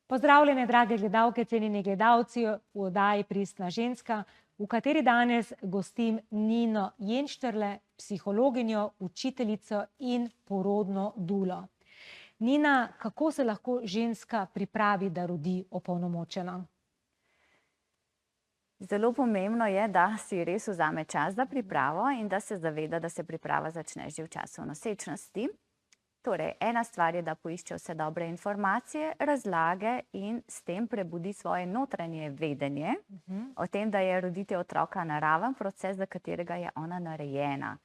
Pozdravljene, drage gledalke, cenjeni gledalci v oddaji Pristna ženska, v kateri danes gostim Nino Jenštrle, psihologinjo, učiteljico in porodno dulo. Nina, kako se lahko ženska pripravi, da rodi opolnomočena? Zelo pomembno je, da si res vzame čas za pripravo in da se zaveda, da se priprava začne že v času nosečnosti. Torej, ena stvar je, da poišče vse dobre informacije, razlage in s tem prebudi svoje notranje vedenje o tem, da je roditev otroka naraven proces, za katerega je ona narejena.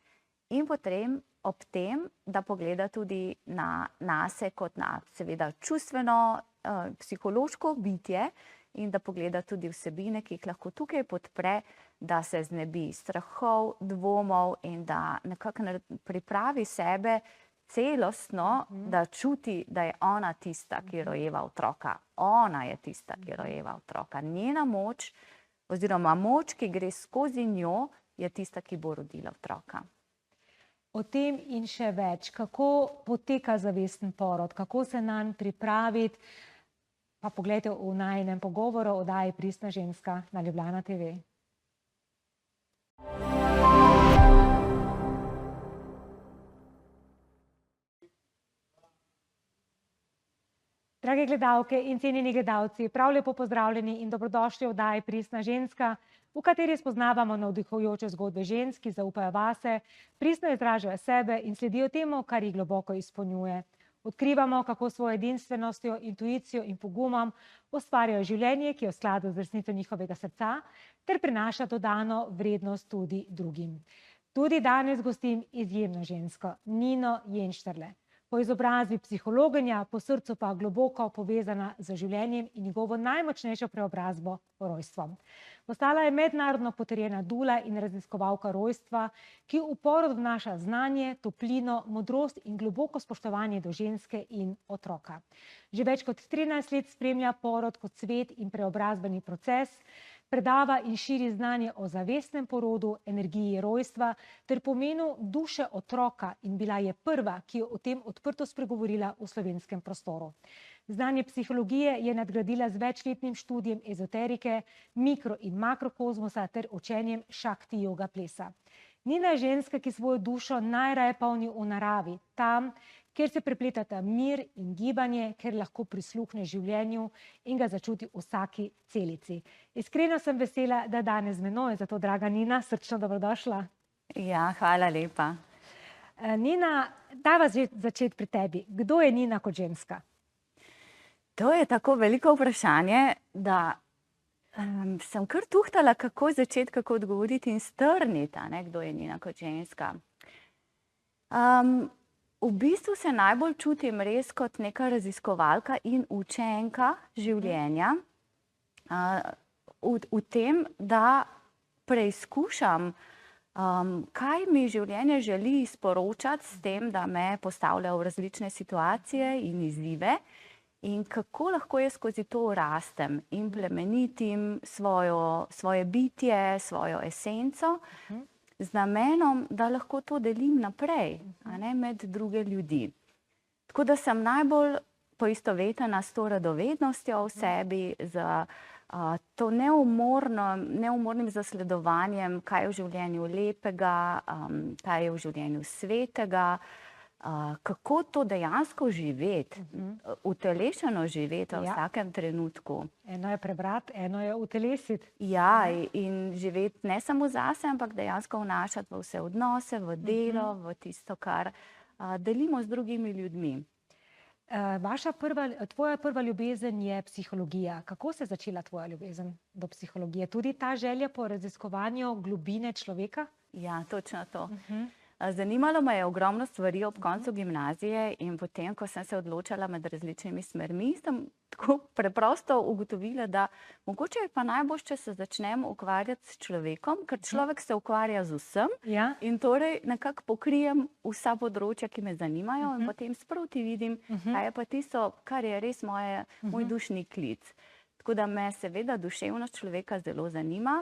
In potem ob tem, da pogleda tudi nase kot na seveda čustveno, psihološko bitje in da pogleda tudi vsebine, ki jih lahko tukaj podpre, da se znebi strahov, dvomov in da nekako pripravi sebe celostno, da čuti, da je ona tista, ki rojeva otroka. Ona je tista, ki rojeva otroka. Njena moč oziroma moč, ki gre skozi njo, je tista, ki bo rodila otroka. O tem in še več, kako poteka zavesten porod, kako se nanj pripraviti, pa poglejte v najinem pogovoru o oddaji Pristna ženska na Ljubljana TV. Drage gledalke in cenjeni gledalci, prav lepo pozdravljeni in dobrodošli v oddaji Pristna ženska, v kateri spoznavamo navdihujoče zgodbe žensk, ki zaupajo vase, pristno izražajo sebe in sledijo temu, kar jih globoko izpolnjuje. Odkrivamo, kako svojo edinstvenostjo, intuicijo in pogumom ustvarjajo življenje, ki je v skladu z resnico njihovega srca, ter prinaša dodano vrednost tudi drugim. Tudi danes gostim izjemno žensko, Nino Jenštrle. Po izobrazbi psihologinja, po srcu pa globoko povezana z življenjem in njegovo najmočnejšo preobrazbo, rojstvom. Postala je mednarodno potrjena dula in raziskovalka rojstva, ki v porod vnaša znanje, toplino, modrost in globoko spoštovanje do ženske in otroka. Že več kot 13 let spremlja porod kot svet in preobrazbeni proces, predava in širi znanje o zavestnem porodu, energiji rojstva ter pomenu duše otroka in bila je prva, ki je o tem odprto spregovorila v slovenskem prostoru. Znanje psihologije je nadgradila z večletnim študijem ezoterike, mikro- in makrokozmosa ter učenjem šakti joga plesa. Nina je ženska, ki svojo dušo najraje polni v naravi, tam, kjer se prepletata mir in gibanje, ker lahko prisluhne življenju in ga začuti v vsaki celici. Iskreno sem vesela, da danes z menoj, zato draga Nina, srčno dobrodošla. Ja, hvala lepa. Nina, dajva začeti pri tebi. Kdo je Nina kot ženska? To je tako veliko vprašanje, da sem kar tuhtala, kako začeti, kako odgovoriti in strniti, kdo je Nina kot ženska. V bistvu se najbolj čutim res kot neka raziskovalka in učenka življenja v tem, da preizkušam, kaj mi življenje želi sporočati s tem, da me postavlja v različne situacije in izzive in kako lahko jaz skozi to rastem in plemenitim svoje bitje, svojo esenco, z namenom, da lahko to delim naprej, med druge ljudi. Tako da sem najbolj poistovetena s to radovednostjo v sebi, z to neumornim zasledovanjem, kaj je v življenju lepega, kaj je v življenju svetega, kako to dejansko živeti, utelešeno živeti v vsakem trenutku. Eno je prebrati, eno je utelesiti. Ja, in živeti ne samo zase, ampak dejansko vnašati v vse odnose, v delo, v tisto, kar delimo z drugimi ljudmi. Tvoja prva ljubezen je psihologija. Kako se je začela tvoja ljubezen do psihologije? Tudi ta želja po raziskovanju globine človeka? Ja, točno to. Zanimalo me je ogromno stvari ob koncu gimnazije in potem, ko sem se odločala med različnimi smermi, sem tako preprosto ugotovila, da mogoče je pa najbolj, če se začnem ukvarjati s človekom, ker človek se ukvarja z vsem in torej nekako pokrijem vsa področja, ki me zanimajo in potem sproti vidim, kaj je pa tisto, kar je res moj dušni klic. Tako da me seveda duševnost človeka zelo zanima.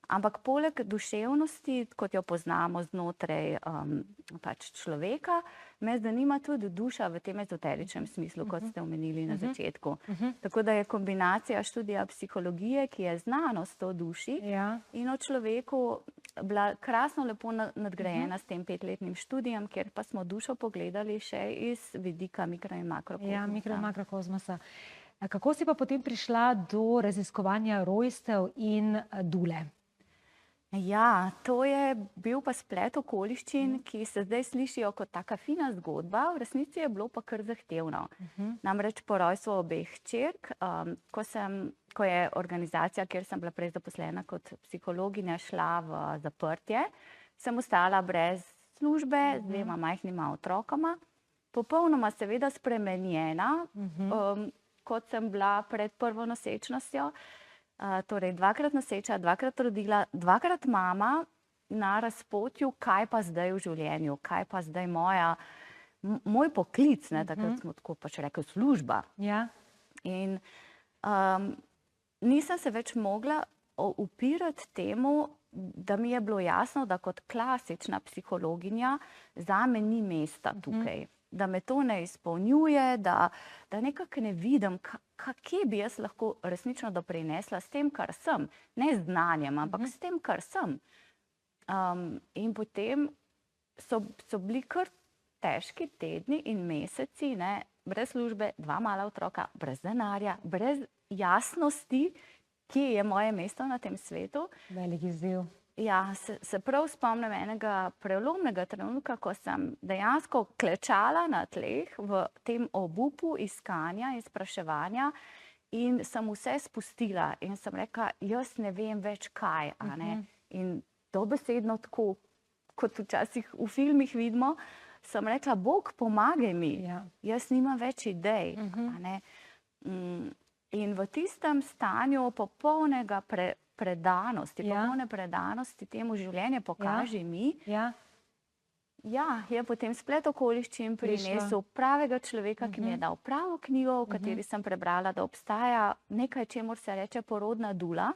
Ampak poleg duševnosti, kot jo poznamo znotraj pač človeka, me zanima tudi duša v tem ezoteričnem smislu, kot ste omenili na začetku. Tako da je kombinacija študija psihologije, ki je znanost o duši in o človeku, bila krasno lepo nadgrajena s tem 5-letnim študijem, kjer pa smo dušo pogledali še iz vidika mikro- in makrokozmosa. Ja, mikro- in makrokozmosa. Kako si pa potem prišla do raziskovanja rojstev in dule? Ja, to je bil pa splet okoliščin, ki se zdaj slišijo kot taka fina zgodba, v resnici je bilo pa kar zahtevno. Namreč po rojstvu obeh hčerk, ko je organizacija, kjer sem bila prej zaposlena kot psihologinja, šla v zaprtje, sem ostala brez službe z 2 majhnima otrokoma, popolnoma seveda spremenjena, kot sem bila pred prvo nosečnostjo. Torej 2-krat noseča, 2-krat rodila, 2-krat mama, na razpotju, kaj pa zdaj v življenju, kaj pa zdaj moj poklic, takrat smo tako pač rekli, služba. In nisem se več mogla upirati temu, da mi je bilo jasno, da kot klasična psihologinja zame ni mesta tukaj. Da me to ne izpolnjuje, da nekako ne vidim, kje bi jaz lahko resnično doprinesla s tem, kar sem. Ne z znanjem, ampak s tem, kar sem. In potem so bili kar težki tedni in meseci, brez službe, 2 mala otroka, brez denarja, brez jasnosti, kje je moje mesto na tem svetu. Velik izziv. Ja, se prav spomnim enega prelomnega trenutka, ko sem dejansko klečala na tleh v tem obupu iskanja in spraševanja in sem vse spustila in sem rekla, jaz ne vem več kaj, In dobesedno tako, kot včasih v filmih vidimo, sem rekla, Bog, pomagaj mi, jaz nimam več idej, In v tistem stanju popolne predanosti temu življenje pokaži mi, je potem splet okoliščin prinesel pravega človeka, ki mi je dal pravo knjigo, v kateri sem prebrala, da obstaja nekaj, čemur se reče porodna dula.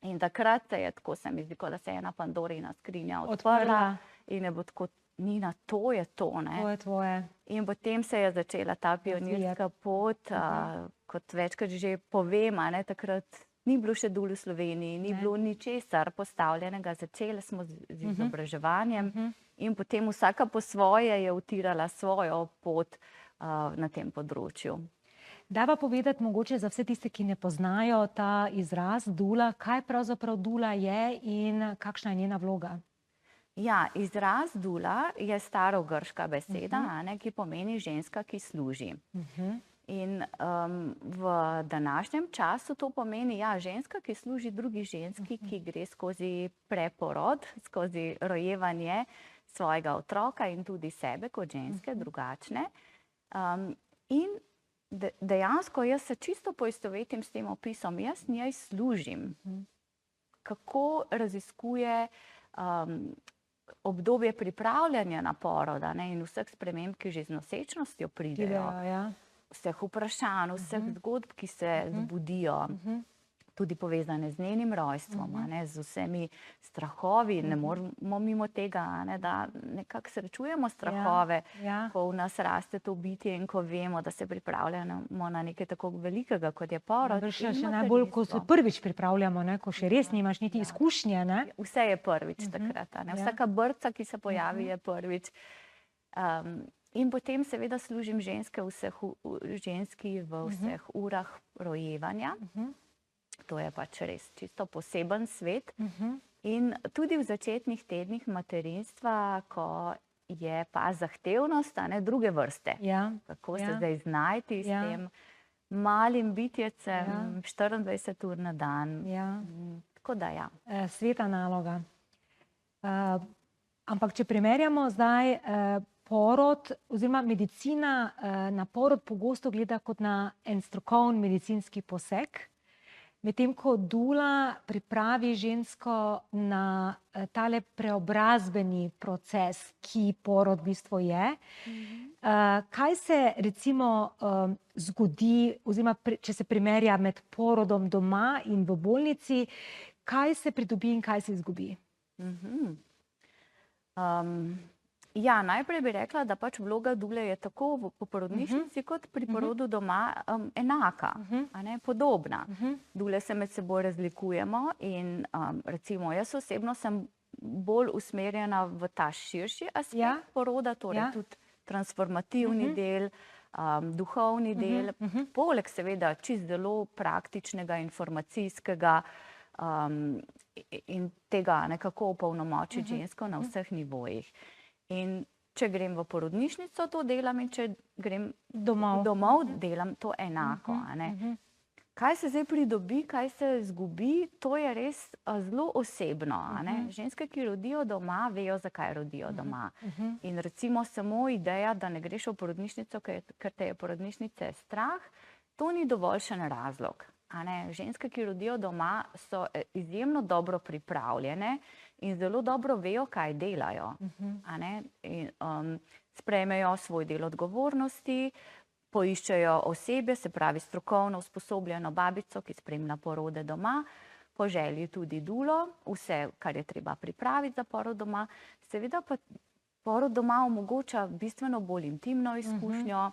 In takrat tako se mi zdi, da se je ena Pandorina skrinja odprla in je bilo tako, Nina, to je to. To je tvoje. In potem se je začela ta pionirska pot, kot večkrat že povem, takrat ni bilo še dul v Sloveniji, ni bilo ničesar postavljenega, začeli smo z izobraževanjem in potem vsaka po svoje je utirala svojo pot na tem področju. Dava povedati mogoče za vse tiste, ki ne poznajo ta izraz dula, kaj pravzaprav dula je in kakšna je njena vloga? Ja, izraz dula je starogrška beseda, ki pomeni ženska, ki služi. In v današnjem času to pomeni, ženska, ki služi drugi ženski, ki gre skozi preporod, skozi rojevanje svojega otroka in tudi sebe kot ženske, drugačne. In dejansko jaz se čisto poistovetim s tem opisom, jaz njej služim. Kako raziskuje obdobje pripravljanja na porod in vseh sprememb, ki že z nosečnostjo pridejo. Vseh vprašanj, vseh zgodb, ki se zbudijo, tudi povezane z njenim rojstvom, z vsemi strahovi. Ne moramo mimo tega, da nekako srečujemo strahove, ko v nas raste to bitje in ko vemo, da se pripravljamo na nekaj tako velikega, kot je porod. Še najbolj, ko se prvič pripravljamo, ko še res nimaš niti izkušnje. Vse je prvič takrat. Vsaka brca, ki se pojavi, je prvič. In potem seveda služim ženski v vseh urah rojevanja. To je pač res čisto poseben svet. In tudi v začetnih tednih materinstva, ko je pa zahtevnost druge vrste. Kako se zdaj znajti s tem malim bitjecem 24 ur na dan. Tako da Sveta naloga. Ampak če primerjamo zdaj porod oziroma medicina na porod pogosto gleda kot na en strokoven medicinski poseg, medtem ko dula pripravi žensko na tale preobrazbeni proces, ki porod v bistvu je. Kaj se recimo zgodi, oziroma če se primerja med porodom doma in v bolnici, kaj se pridobi in kaj se izgubi? Ja, najprej bi rekla, da pač vloga dule je tako po porodnišnici kot pri porodu doma enaka, a ne, podobna. Dule se med seboj razlikujemo in recimo jaz osebno sem bolj usmerjena v ta širši aspekt poroda, torej tudi transformativni del, duhovni del, poleg seveda čisto zelo praktičnega, informacijskega in tega nekako opolnomočiti žensko na vseh nivojih. In če grem v porodnišnico, to delam, in če grem domov, delam to enako. A ne? Kaj se zdaj pridobi, kaj se izgubi, to je res zelo osebno. A ne? Ženske, ki rodijo doma, vejo, zakaj rodijo doma. In recimo samo ideja, da ne greš v porodnišnico, ker te je porodnišnice strah, to ni dovoljšen razlog. A ne? Ženske, ki rodijo doma, so izjemno dobro pripravljene in zelo dobro vejo, kaj delajo. A ne? In, sprejmejo svoj del odgovornosti, poiščejo osebje, se pravi strokovno usposobljeno babico, ki spremlja porode doma, po želji tudi dulo, vse, kar je treba pripraviti za porod doma. Seveda pa porod doma omogoča bistveno bolj intimno izkušnjo,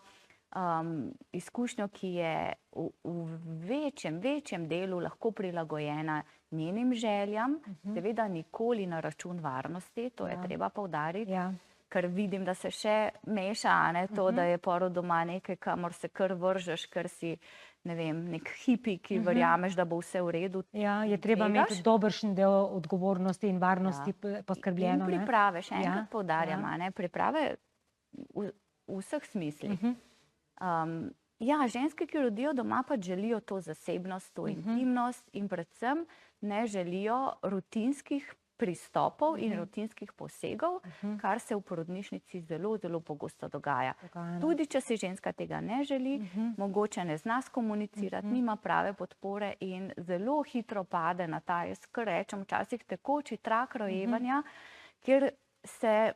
izkušnjo, ki je v večjem delu lahko prilagojena njenim željam, seveda nikoli na račun varnosti, to je treba poudariti, ker vidim, da se še meša, a ne, to, da je porod doma nekaj, kamor se kar vržeš, ker si, ne vem, nek hipi, ki verjameš, da bo vse v redu. Ja, je treba imeti dobršen del odgovornosti in varnosti poskrbljeno. In priprave, še enkrat poudarjam, a ne, priprave v vseh smislih. Ja, ženske, ki rodijo doma, pa želijo to zasebnost, to intimnost in predvsem ne želijo rutinskih pristopov in rutinskih posegov, kar se v porodnišnici zelo, zelo pogosto dogaja. Tudi, če si ženska tega ne želi, mogoče ne zna skomunicirati, nima prave podpore in zelo hitro pade na ta, jaz kar rečem, včasih tekoči trak rojevanja, kjer se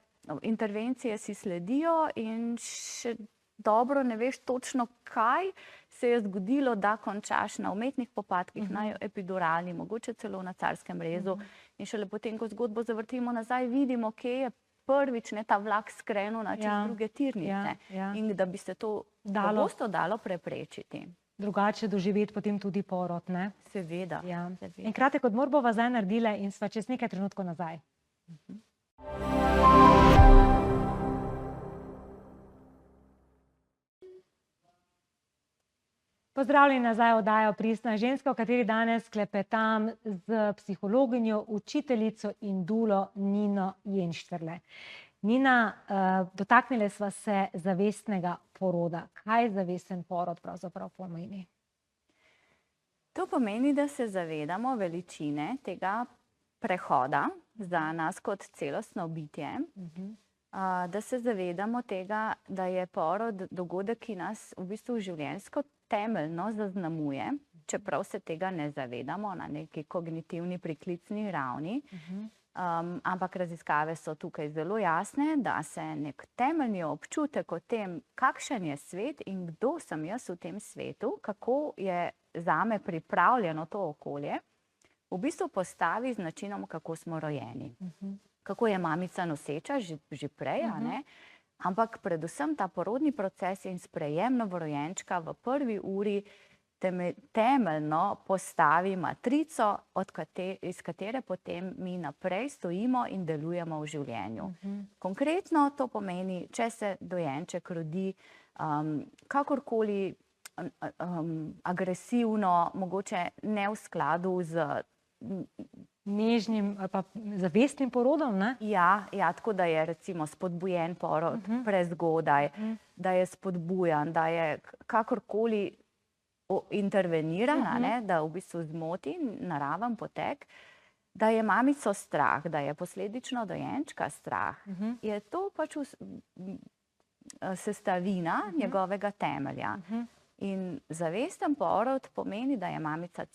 intervencije si sledijo in še dobro ne veš točno, kaj se je zgodilo, da končaš na umetnih popadkih, na epiduralni, mogoče celo na carskem rezu. In šele potem, ko zgodbo zavrtimo nazaj, vidimo, kje je prvič ta vlak skrenil na čez druge tirnice. In da bi se to pogosto dalo preprečiti. Drugače doživeti potem tudi porod, ne? Seveda. In kratek odmor bova zdaj naredila in sva čez nekaj trenutkov nazaj. Pozdravljeni nazaj v oddajo Pristna ženska, v kateri danes klepetam z psihologinjo, učiteljico in dulo Nino Jenštrle. Nina, dotaknili sva se zavestnega poroda. Kaj zavesten porod pravzaprav pomeni? To pomeni, da se zavedamo veličine tega prehoda za nas kot celostno bitje, da se zavedamo tega, da je porod dogodek, ki nas v bistvu življenjsko temeljno zaznamuje, čeprav se tega ne zavedamo na neki kognitivni priklicni ravni, ampak raziskave so tukaj zelo jasne, da se nek temeljni občutek o tem, kakšen je svet in kdo sem jaz v tem svetu, kako je zame pripravljeno to okolje, v bistvu postavi z načinom, kako smo rojeni. Kako je mamica noseča že prej, a ne? Ampak predvsem ta porodni proces in sprejem novorojenčka v prvi uri temeljno postavi matrico, iz katere potem mi naprej stojimo in delujemo v življenju. Konkretno to pomeni, če se dojenček rodi kakorkoli agresivno, mogoče ne v skladu z nežnim ali pa zavestnim porodom, ne? Ja, tako da je recimo spodbujen porod prezgodaj, da je spodbujan, da je kakorkoli interveniran, da v bistvu zmoti naraven potek, da je mamico strah, da je posledično dojenčka strah. Je to pač sestavina njegovega temelja. In zavesten porod pomeni, da je mamica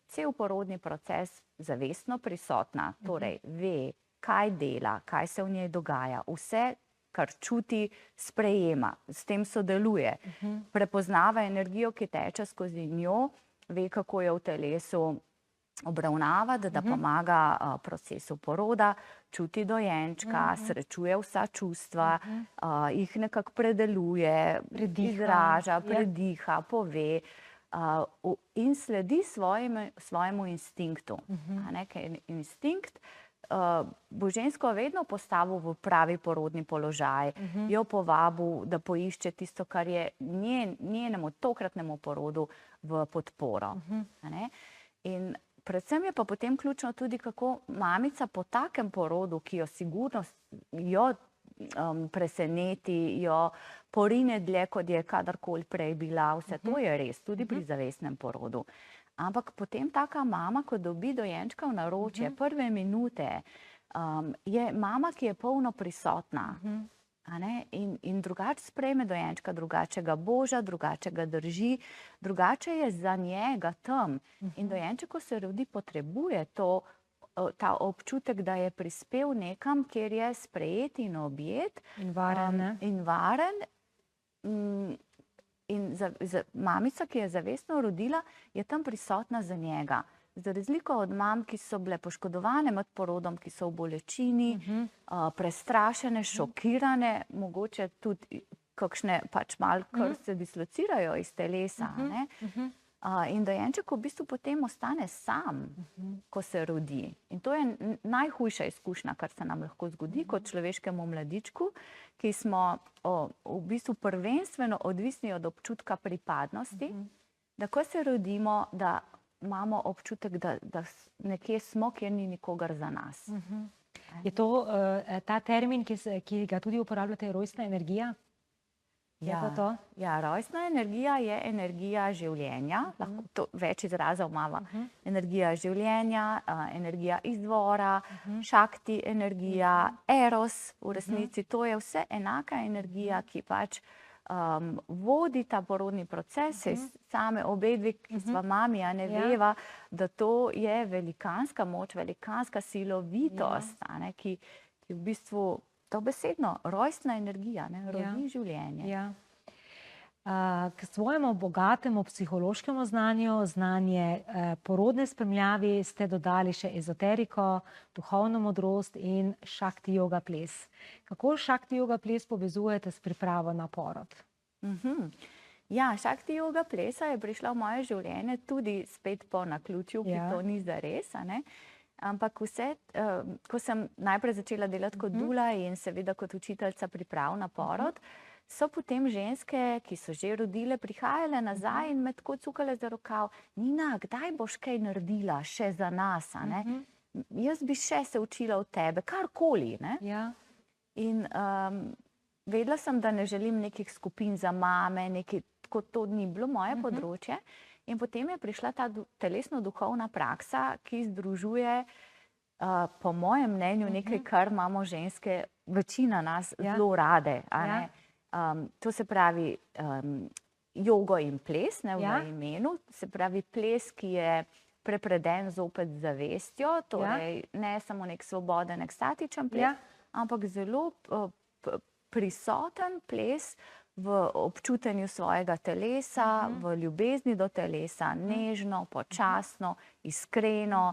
cel porodni proces zavestno prisotna, torej ve, kaj dela, kaj se v njej dogaja, vse, kar čuti, sprejema, s tem sodeluje, prepoznava energijo, ki teče skozi njo, ve, kako jo v telesu obravnavati, da pomaga procesu poroda, čuti dojenčka, srečuje vsa čustva, jih nekako predeluje, izraža, prediha, pove in sledi svojemu instinktu. Ker instinkt bo žensko vedno postavil v pravi porodni položaj, jo povabil, da poišče tisto, kar je njenemu tokratnemu porodu v podporo. In predvsem je pa potem ključno tudi, kako mamica po takem porodu, ki jo sigurno preseneti, jo porine dlje, kot je kadarkoli prej bila, vse to je res, tudi pri zavestnem porodu. Ampak potem taka mama, ko dobi dojenčka v naročje, prve minute, je mama, ki je polno prisotna. In drugače sprejme dojenčka, drugače ga boža, drugače ga drži, drugače je za njega tam. In dojenček, ko se rodi, potrebuje ta občutek, da je prispel nekam, kjer je sprejet in objet. In varen. In mamica, ki je zavestno rodila, je tam prisotna za njega. Za razliko od mam, ki so bile poškodovane med porodom, ki so v bolečini, prestrašene, šokirane, mogoče tudi kakšne pač malo, kar se dislocirajo iz telesa. In dojenček v bistvu potem ostane sam, ko se rodi. In to je najhujša izkušnja, kar se nam lahko zgodi kot človeškemu mladičku, ki smo v bistvu prvenstveno odvisni od občutka pripadnosti, da ko se rodimo, da imamo občutek, da nekje smo, kjer ni nikogar za nas. Je to ta termin, ki ga tudi uporabljate, rojstna energija? Ja, rojstna energija je energija življenja, lahko to več izrazov imamo. Energija življenja, energija izvora, šakti energija, eros, v resnici to je vse enaka energija, ki pač vodi ta porodni proces, same obedve, ki sva mami, a ne veva, da to je velikanska moč, velikanska silovitost, ki v bistvu dobesedno rojstna energija, rodi življenje. K svojemu bogatemu psihološkemu znanju, znanje porodne spremljavi ste dodali še ezoteriko, duhovno modrost in šakti joga ples. Kako šakti joga ples povezujete s pripravo na porod? Ja, šakti joga plesa je prišla v moje življenje tudi spet po naključju, ki to ni zares, ampak vse, ko sem najprej začela delati kot dula in seveda kot učiteljica priprav na porod, so potem ženske, ki so že rodile, prihajale nazaj in me tako cukale za rokav. Nina, kdaj boš kaj naredila še za nas? Jaz bi še se učila od tebe, karkoli. In vedela sem, da ne želim nekih skupin za mame, kot to ni bilo moje področje. In potem je prišla ta telesno-duhovna praksa, ki združuje, po mojem mnenju, nekaj, kar imamo ženske, večina nas zelo rade. To se pravi jogo in ples v imenu, se pravi ples, ki je prepreden zopet z zavestjo, torej ne samo nek svoboden, ekstatičen ples, ampak zelo prisoten ples v občutenju svojega telesa, v ljubezni do telesa, nežno, počasno, iskreno,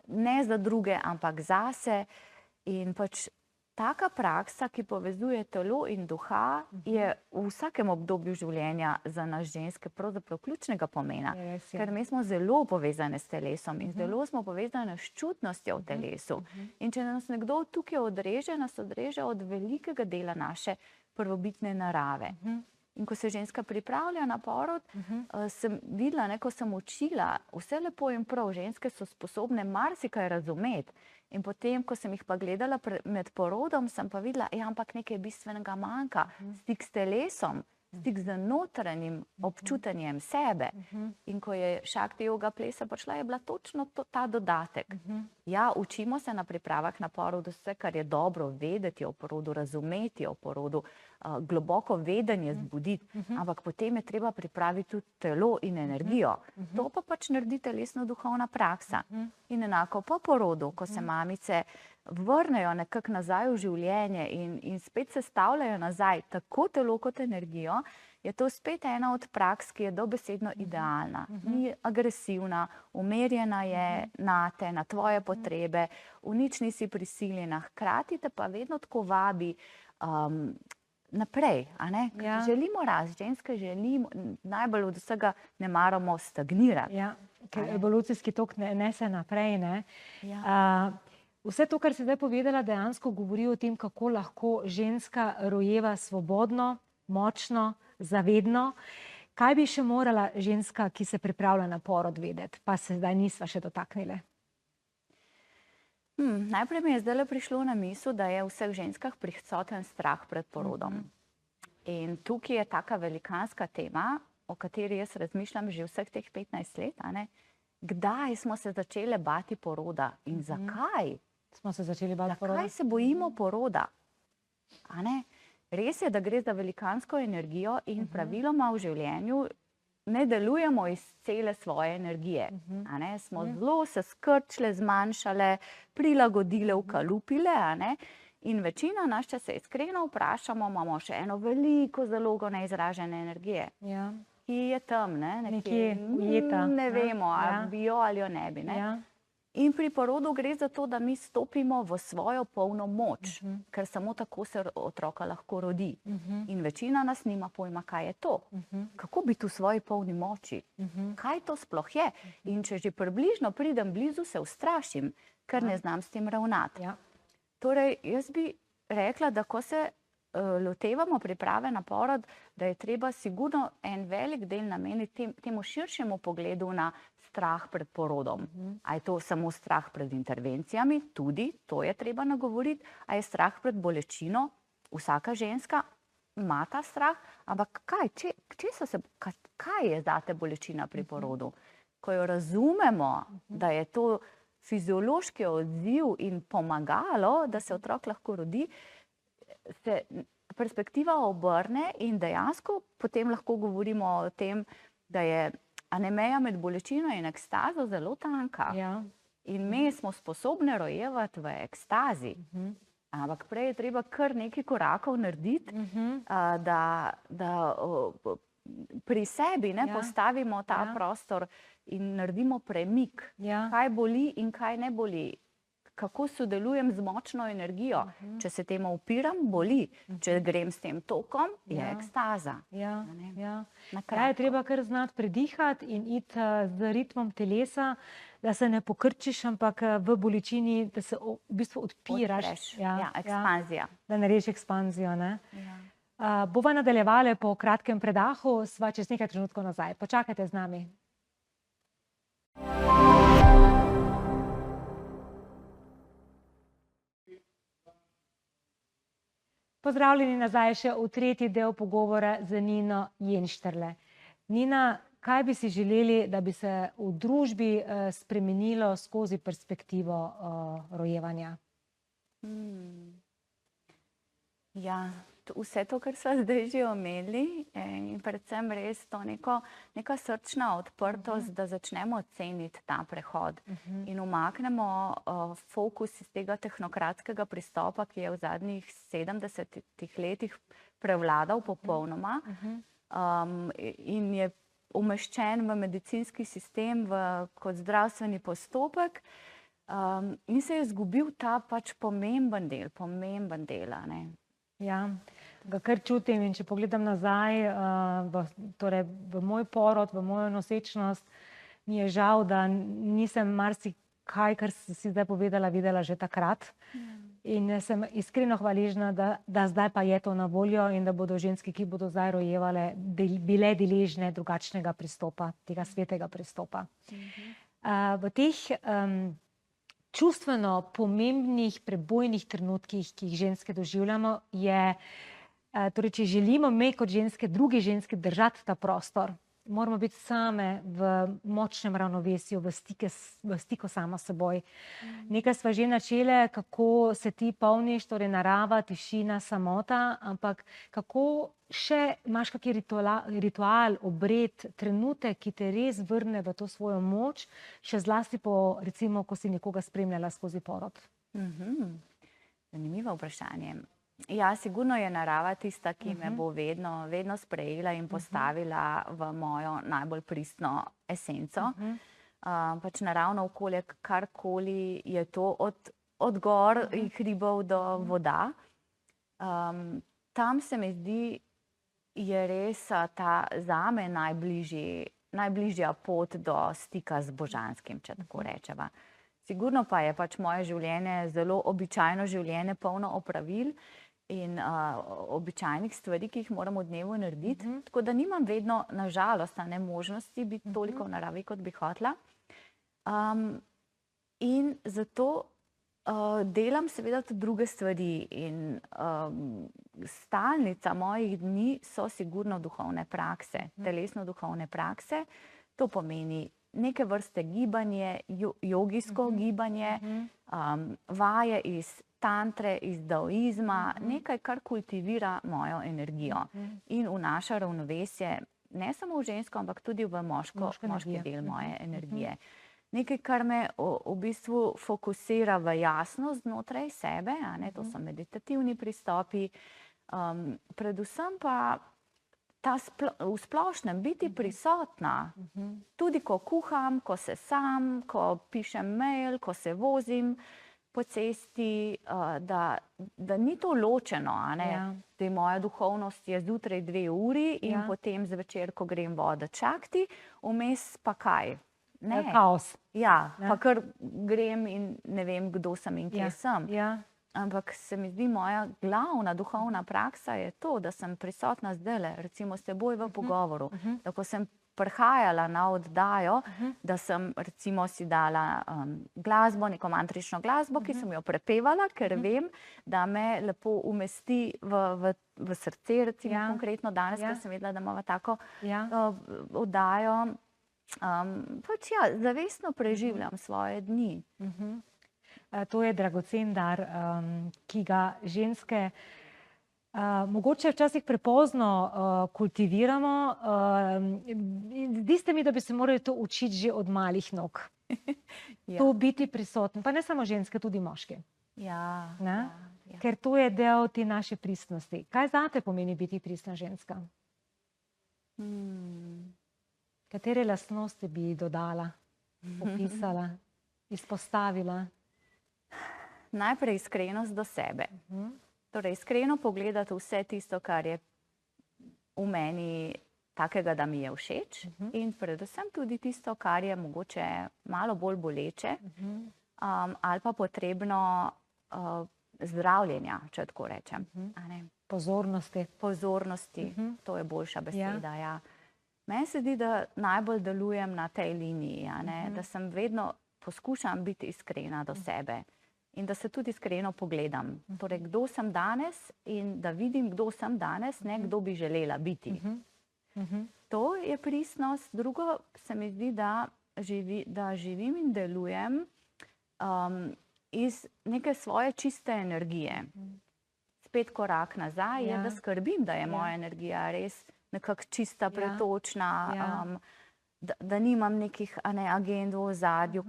ne za druge, ampak zase. In pač taka praksa, ki povezuje telo in duha, je v vsakem obdobju življenja za nas ženske pravzaprav ključnega pomena, ker mi smo zelo povezane s telesom in zelo smo povezane s čutnostjo v telesu. In če nas nekdo tukaj odreže, nas odreže od velikega dela naše prvobitne narave. In ko se ženska pripravlja na porod, sem videla, ko sem učila, vse lepo in prav, ženske so sposobne marsikaj razumeti. In potem, ko sem jih pa gledala med porodom, sem pa videla, ampak nekaj bistvenega manjka. Stik s telesom, stik z notranjim občutenjem sebe. In ko je šakti joga plesa prišla, je bila točno ta dodatek. Ja, učimo se na pripravah na porod vse, kar je dobro vedeti o porodu, razumeti o porodu, globoko vedenje zbuditi, ampak potem je treba pripraviti tudi telo in energijo. To pa pač naredi telesno-duhovna praksa. In enako po porodu, ko se mamice vrnejo nekako nazaj v življenje in spet sestavljajo nazaj tako telo kot energijo, je to spet ena od praks, ki je dobesedno idealna. Ni agresivna, umerjena je nate, na tvoje potrebe, v nič nisi prisiljena, hkrati te pa vedno tako vabi naprej, a ne? Ja. Želimo rast, ženske želimo, najbolj od vsega ne maramo stagnirati. Ja, ker evolucijski tok nese naprej, ne. Ja. Vse to, kar si zdaj povedala, dejansko govori o tem, kako lahko ženska rojeva svobodno, močno, zavedno. Kaj bi še morala ženska, ki se pripravlja na porod, vedeti, pa se zdaj nisva še dotaknile? Najprej mi je zdajle prišlo na misel, da je v vseh ženskah prisoten strah pred porodom. In tukaj je taka velikanska tema, o kateri jaz razmišljam že vseh teh 15 let, a ne? Kdaj smo se začele bati poroda in zakaj? Smo se začeli bati poroda? Zakaj se bojimo poroda? A ne? Res je, da gre za velikansko energijo in praviloma v življenju ne delujemo iz cele svoje energije. A ne? Smo zelo se skrčile, zmanjšale, prilagodile, ukalupile, a ne? In večina nas, če se iskreno vprašamo, imamo še eno veliko zalogo neizražene energije. Ja. Ki je tam, ne? Nekje ujeta. Ne vemo, ali bi jo ali jo ne bi, ne? Ja. In pri porodu gre za to, da mi stopimo v svojo polno moč, ker samo tako se otroka lahko rodi. In večina nas nima pojma, kaj je to. Kako biti v svoji polni moči? Kaj to sploh je? In če že približno pridem blizu, se ustrašim, ker ne znam s tem ravnati. Ja. Torej, jaz bi rekla, da ko se lotevamo priprave na porod, da je treba sigurno en velik del nameniti temu širšemu pogledu na strah pred porodom. A je to samo strah pred intervencijami? Tudi, to je treba nagovoriti. A je strah pred bolečino? Vsaka ženska ima ta strah, ampak kaj je zate bolečina pri porodu? Ko jo razumemo, da je to fiziološki odziv in pomagalo, da se otrok lahko rodi, se perspektiva obrne in dejansko potem lahko govorimo o tem, da je meja med bolečino in ekstazo zelo tanka. Ja. In mi smo sposobne rojevati v ekstazi. Ampak prej je treba kar nekaj korakov narediti, da pri sebi postavimo ta prostor in naredimo premik. Kaj boli in kaj ne boli. Kako sodelujem z močno energijo. Če se temu upiram, boli. Če grem s tem tokom, je ekstaza. Ja, je treba kar znati predihati in iti z ritmom telesa, da se ne pokrčiš, ampak v bolečini, da se v bistvu odpiraš. Ja, ekspanzija. Da narediš ekspanzijo, ne? Bova nadaljevali po kratkem predahu, sva čez nekaj trenutkov nazaj. Počakajte z nami. Pozdravljeni nazaj še v tretji del pogovora z Nino Jenštrle. Nina, kaj bi si želeli, da bi se v družbi spremenilo skozi perspektivo rojevanja? Ja, vse to, kar sva zdaj že omenili, in predvsem res to neka srčna odprtost, da začnemo ceniti ta prehod in umaknemo fokus iz tega tehnokratskega pristopa, ki je v zadnjih 70 letih prevladal popolnoma in je umeščen v medicinski sistem kot zdravstveni postopek in se je izgubil ta pač pomemben del, a ne. Ja, ga kar čutim in če pogledam nazaj, torej v moj porod, v mojo nosečnost, mi je žal, da nisem marsikaj, kar si zdaj povedala, videla že takrat. In sem iskreno hvaležna, da zdaj pa je to na voljo in da bodo ženske, ki bodo zdaj rojevale, bile deležne drugačnega pristopa, tega svetega pristopa. V teh čustveno pomembnih prebojnih trenutkih, ki jih ženske doživljamo, je, torej, če želimo mi kot ženske, druge ženske držati ta prostor, moramo biti same v močnem ravnovesju, v stiku sama s seboj. Nekaj sva že načele, kako se ti polniš, torej narava, tišina, samota, ampak kako še imaš kakšen ritual, obred, trenutek, ki te res vrne v to svojo moč, še zlasti po, recimo, ko si nekoga spremljala skozi porod? Zanimivo vprašanje. Ja, sigurno je narava tista, ki me bo vedno sprejela in postavila v mojo najbolj pristno esenco. Pač naravno okolje, karkoli je to, od gor, hribov do voda. Tam se mi zdi, je res ta zame najbližja pot do stika z božanskim, če tako rečeva. Sigurno pa je pač moje življenje zelo običajno življenje, polno opravil in običajnih stvari, ki jih moram v dnevu narediti. Tako da nimam vedno, nažalost, možnosti biti toliko v naravi, kot bi hotela. In zato delam seveda tudi druge stvari in stalnica mojih dni so sigurno duhovne prakse, telesno-duhovne prakse. To pomeni neke vrste gibanje, jogijsko gibanje, vaje iz tantre, iz daoizma, nekaj, kar kultivira mojo energijo in vnaša ravnovesje ne samo v žensko, ampak tudi v moški del moje energije. Nekaj, kar me v bistvu fokusira v jasnost znotraj sebe, to so meditativni pristopi, predvsem pa v splošnem biti prisotna, tudi ko kuham, ko se sam, ko pišem mail, ko se vozim po cesti, da ni to ločeno, da moja duhovnost je zjutraj 2 uri in potem zvečer, ko grem vodo čakati, vmes pa kaj? Ne. Kaos. Ja, pa kar grem in ne vem, kdo sem in kje sem. Ampak se mi zdi, moja glavna duhovna praksa je to, da sem prisotna zdajle, recimo s teboj v pogovoru. Da ko sem prihajala na oddajo, da sem recimo si dala glasbo, neko mantrično glasbo, ki sem jo prepevala, ker vem, da me lepo umesti v srce, recimo konkretno danes, ker sem vedela, da imamo tako oddajo. Pač ja, zavestno preživljam svoje dni. To je dragocen dar, ki ga ženske mogoče včasih prepozno kultiviramo. Zdi se mi, da bi se morali to učiti že od malih nog. To biti prisoten, pa ne samo ženske, tudi moški. Ker to je del te naše pristnosti. Kaj zate pomeni biti pristna ženska? Katere lastnosti bi dodala, opisala, izpostavila? Najprej iskrenost do sebe. Torej, iskreno pogledati vse tisto, kar je v meni takega, da mi je všeč, in predvsem tudi tisto, kar je mogoče malo bolj boleče ali pa potrebno zdravljenja, če tako rečem. Pozornosti. Pozornosti, to je boljša beseda, ja. Meni se zdi, da najbolj delujem na tej liniji, da sem vedno poskušam biti iskrena do sebe in da se tudi iskreno pogledam. Torej, kdo sem danes in da vidim, kdo sem danes, ne kdo bi želela biti. To je pristnost. Drugo se mi zdi, da živim in delujem iz neke svoje čiste energije. Spet korak nazaj je, da skrbim, da je moja energija res nekako čista, pretočna, da nimam nekih agend v ozadju,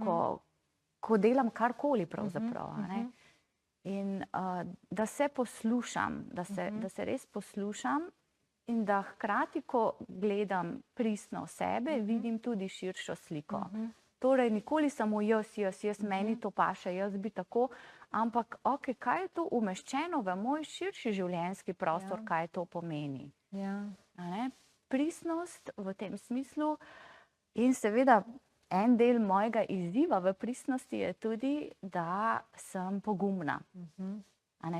ko delam karkoli pravzaprav. In da se poslušam, da se res poslušam in da hkrati, ko gledam pristno sebe, vidim tudi širšo sliko. Torej, nikoli samo jaz, meni to paše, jaz bi tako, ampak ok, kaj je to umeščeno v moj širši življenjski prostor, kaj to pomeni. Pristnost v tem smislu in seveda en del mojega izziva v pristnosti je tudi, da sem pogumna.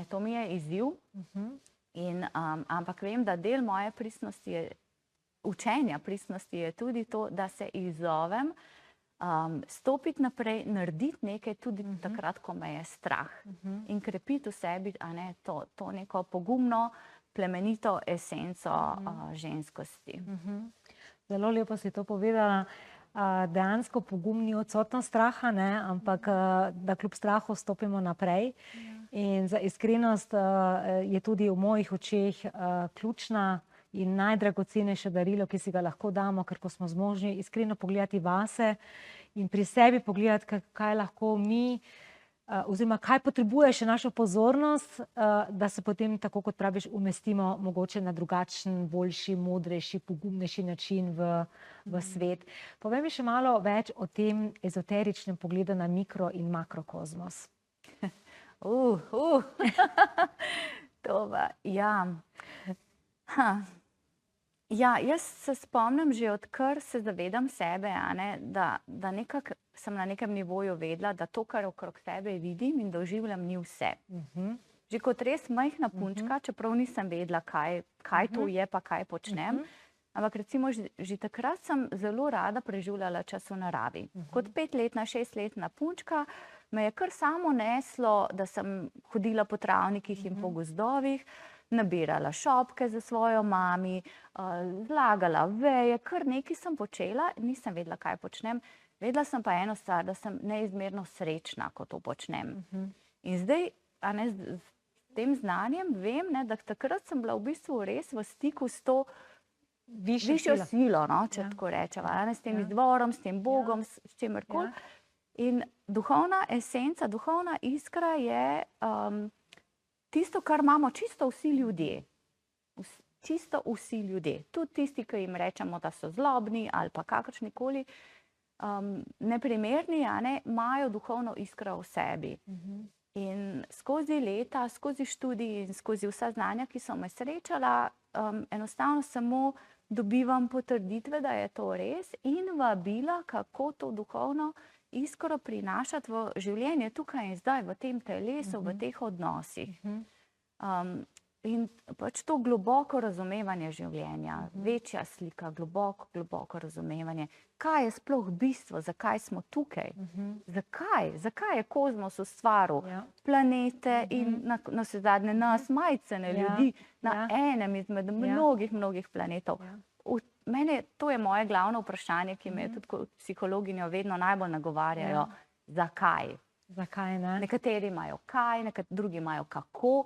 To mi je izziv, ampak vem, da del moje pristnosti je, učenja pristnosti je tudi to, da se izzovem, stopiti naprej, narediti nekaj tudi takrat, ko me je strah. In krepiti v sebi to neko pogumno, plemenito esenco ženskosti. Zelo lepo si to povedala. Dejansko pogum ni odsotnost straha, ampak da kljub strahu stopimo naprej. In za iskrenost je tudi v mojih očeh ključna in najdragocenejše darilo, ki si ga lahko damo, ker ko smo zmožni iskreno pogledati vase in pri sebi pogledati, kaj lahko mi oziroma kaj potrebuje še našo pozornost, da se potem, tako kot praviš, umestimo mogoče na drugačen, boljši, modrejši, pogumnejši način v svet. Povej mi še malo več o tem ezoteričnem pogledu na mikro in makrokozmos. To pa, ja. Ja, jaz se spomnim že odkar se zavedam sebe, da nekako sem na nekem nivoju vedela, da to, kar okrog sebe vidim in doživljam, ni vse. Že kot res majhna punčka, čeprav nisem vedela, kaj to je, pa kaj počnem. Ampak recimo že takrat sem zelo rada preživljala čas v naravi. Kot 5-letna, 6-letna punčka me je kar samo neslo, da sem hodila po travnikih in po gozdovih, nabirala šopke za svojo mami, zlagala veje, kar nekaj sem počela, nisem vedela, kaj počnem. Vedela sem pa eno stvar, da sem neizmerno srečna, ko to počnem. In zdaj, z tem znanjem vem, da takrat sem bila v bistvu res v stiku s to višjo silo, če tako rečeva, s tem izvorom, s tem Bogom, s čemerkoli. In duhovna esenca, duhovna iskra je tisto, kar imamo čisto vsi ljudje. Čisto vsi ljudje. Tudi tisti, ki jim rečemo, da so zlobni ali pa kakršnikoli neprimerni, imajo duhovno iskro v sebi. In skozi leta, skozi študij in skozi vsa znanja, ki so me srečala, enostavno samo dobivam potrditve, da je to res in vabila, kako to duhovno iskro prinašati v življenje tukaj in zdaj, v tem telesu, v teh odnosih. In pač to globoko razumevanje življenja, večja slika, globoko razumevanje. Kaj je sploh bistvo, zakaj smo tukaj? Zakaj? Zakaj je kozmos ustvaril planete in navsezadnje nas, majcene ljudi, na enem izmed mnogih planetov? To je moje glavno vprašanje, ki me tudi kot psihologinjo vedno najbolj nagovarjajo. Zakaj? Zakaj, ne? Nekateri imajo kaj, drugi imajo kako,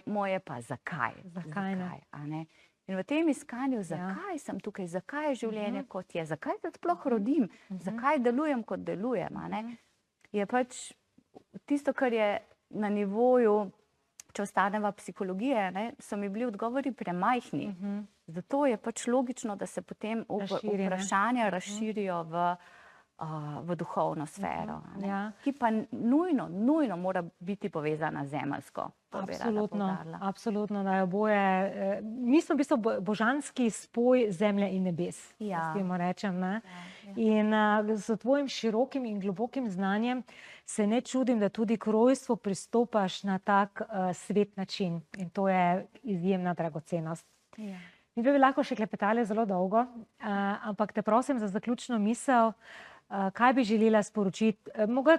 moje pa zakaj. Zakaj, ne? In v tem iskanju, zakaj sem tukaj, zakaj je življenje kot je, zakaj se sploh rodim, zakaj delujem kot delujem, je pač tisto, kar je na nivoju, če ostaneva psihologije, so mi bili odgovori premajhni. Zato je pač logično, da se potem vprašanja razširijo v duhovno sfero, ki pa nujno mora biti povezana z zemeljsko. Absolutno, da je oboje. Mi smo v bistvu božanski spoj zemlje in nebes, s tem rečem. In s tvojim širokim in globokim znanjem se ne čudim, da tudi k rojstvu pristopaš na tak svet način. In to je izjemna dragocenost. Mi bi lahko še klepetali zelo dolgo, ampak te prosim za zaključno misel, kaj bi želela sporočiti,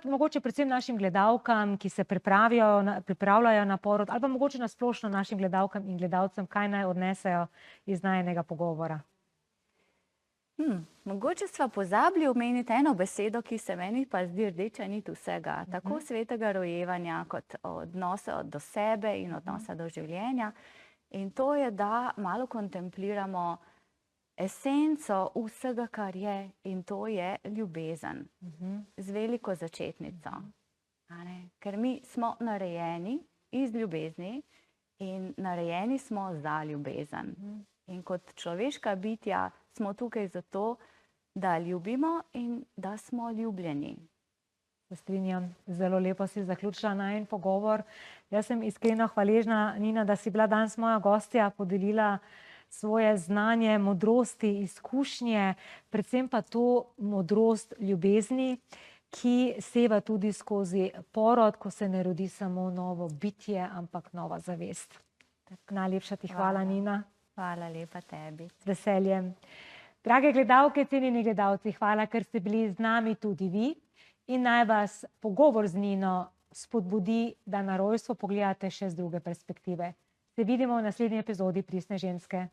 mogoče predvsem našim gledalkam, ki se pripravljajo na porod, ali pa mogoče nasplošno našim gledalkam in gledalcem, kaj naj odnesejo iz najinega pogovora. Mogoče sva pozabili omeniti eno besedo, ki se meni pa zdi rdeča nit vsega, tako svetega rojevanja kot odnosa do sebe in odnosa do življenja. In to je, da malo kontempliramo esenco vsega, kar je, in to je ljubezen z veliko začetnico. Ker mi smo narejeni iz ljubezni in narejeni smo za ljubezen. In kot človeška bitja smo tukaj zato, da ljubimo in da smo ljubljeni. Se strinjam, zelo lepo si zaključila najin pogovor. Jaz sem iskreno hvaležna, Nina, da si bila danes moja gostja, podelila svoje znanje, modrosti, izkušnje, predvsem pa to modrost ljubezni, ki seva tudi skozi porod, ko se ne rodi samo novo bitje, ampak nova zavest. Najlepša ti hvala, Nina. Hvala lepa tebi. Z veseljem. Drage gledalke, cenjeni gledalci, hvala, ker ste bili z nami tudi vi. In naj vas pogovor z Nino spodbudi, da na rojstvo pogledate še z druge perspektive. Se vidimo v naslednji epizodi Pristne ženske.